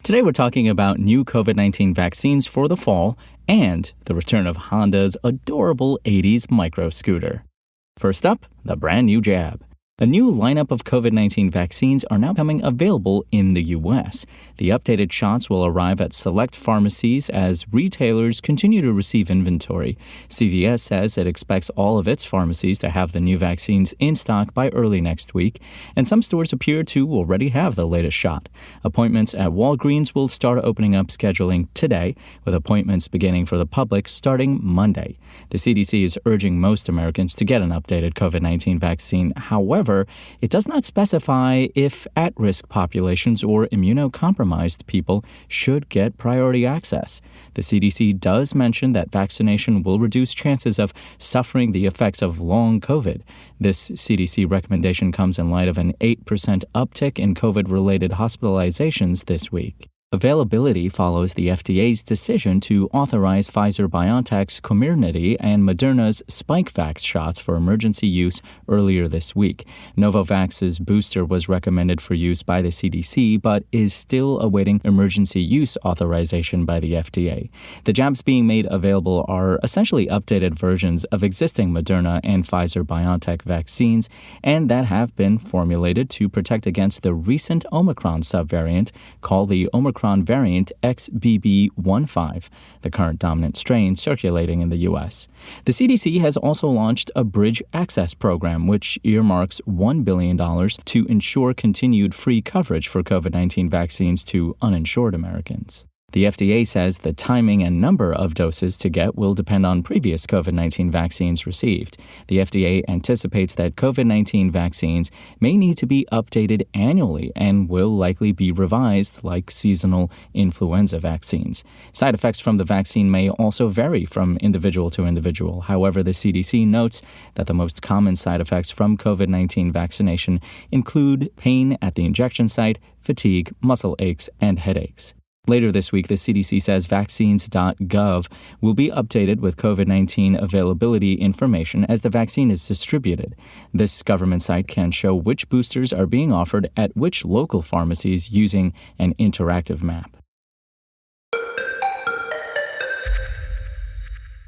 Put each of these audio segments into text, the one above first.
Today we're talking about new COVID-19 vaccines for the fall and the return of Honda's adorable 80s Microscooter. First up, the brand new jab. A new lineup of COVID-19 vaccines are now becoming available in the U.S. The updated shots will arrive at select pharmacies as retailers continue to receive inventory. CVS says it expects all of its pharmacies to have the new vaccines in stock by early next week, and some stores appear to already have the latest shot. Appointments at Walgreens will start opening up scheduling today, with appointments beginning for the public starting Monday. The CDC is urging most Americans to get an updated COVID-19 vaccine. However, it does not specify if at-risk populations or immunocompromised people should get priority access. The CDC does mention that vaccination will reduce chances of suffering the effects of long COVID. This CDC recommendation comes in light of an 8% uptick in COVID-related hospitalizations this week. Availability follows the FDA's decision to authorize Pfizer-BioNTech's Comirnaty and Moderna's Spikevax shots for emergency use earlier this week. Novavax's booster was recommended for use by the CDC, but is still awaiting emergency use authorization by the FDA. The jabs being made available are essentially updated versions of existing Moderna and Pfizer-BioNTech vaccines, and that have been formulated to protect against the recent Omicron subvariant called the Omicron variant XBB.1.5, the current dominant strain circulating in the U.S. The CDC has also launched a Bridge Access program, which earmarks $1 billion to ensure continued free coverage for COVID-19 vaccines to uninsured Americans. The FDA says the timing and number of doses to get will depend on previous COVID-19 vaccines received. The FDA anticipates that COVID-19 vaccines may need to be updated annually and will likely be revised like seasonal influenza vaccines. Side effects from the vaccine may also vary from individual to individual. However, the CDC notes that the most common side effects from COVID-19 vaccination include pain at the injection site, fatigue, muscle aches, and headaches. Later this week, the CDC says vaccines.gov will be updated with COVID-19 availability information as the vaccine is distributed. This government site can show which boosters are being offered at which local pharmacies using an interactive map.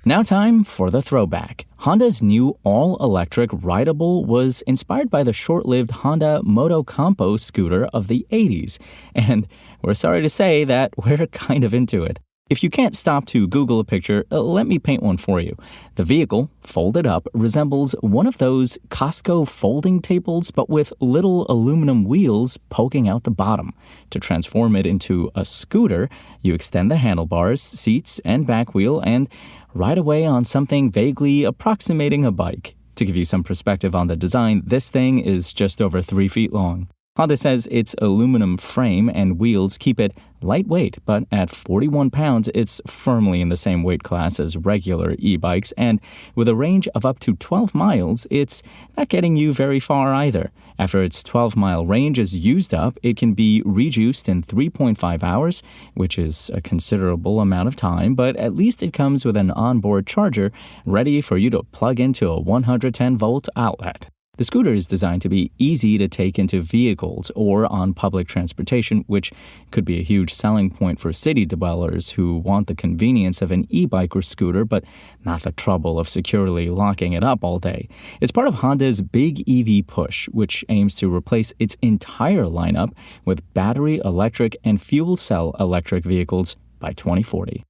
Now time for the throwback. Honda's new all-electric rideable was inspired by the short-lived Honda Motocompo scooter of the 80s, and we're sorry to say that we're kind of into it. If you can't stop to Google a picture, let me paint one for you. The vehicle, folded up, resembles one of those Costco folding tables, but with little aluminum wheels poking out the bottom. To transform it into a scooter, you extend the handlebars, seats, and back wheel and ride away on something vaguely approximating a bike. To give you some perspective on the design, this thing is just over 3 feet long. Honda says its aluminum frame and wheels keep it lightweight, but at 41 pounds, it's firmly in the same weight class as regular e-bikes, and with a range of up to 12 miles, it's not getting you very far either. After its 12-mile range is used up, it can be rejuiced in 3.5 hours, which is a considerable amount of time, but at least it comes with an onboard charger ready for you to plug into a 110-volt outlet. The scooter is designed to be easy to take into vehicles or on public transportation, which could be a huge selling point for city dwellers who want the convenience of an e-bike or scooter, but not the trouble of securely locking it up all day. It's part of Honda's big EV push, which aims to replace its entire lineup with battery, electric, and fuel cell electric vehicles by 2040.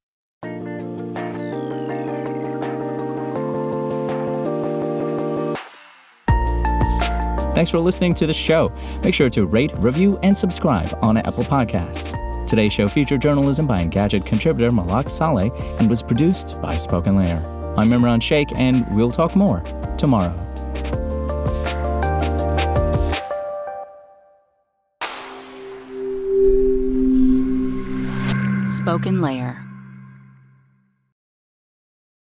Thanks for listening to the show. Make sure to rate, review, and subscribe on Apple Podcasts. Today's show featured journalism by Engadget contributor Malak Saleh and was produced by Spoken Layer. I'm Imran Sheikh, and we'll talk more tomorrow. Spoken Layer.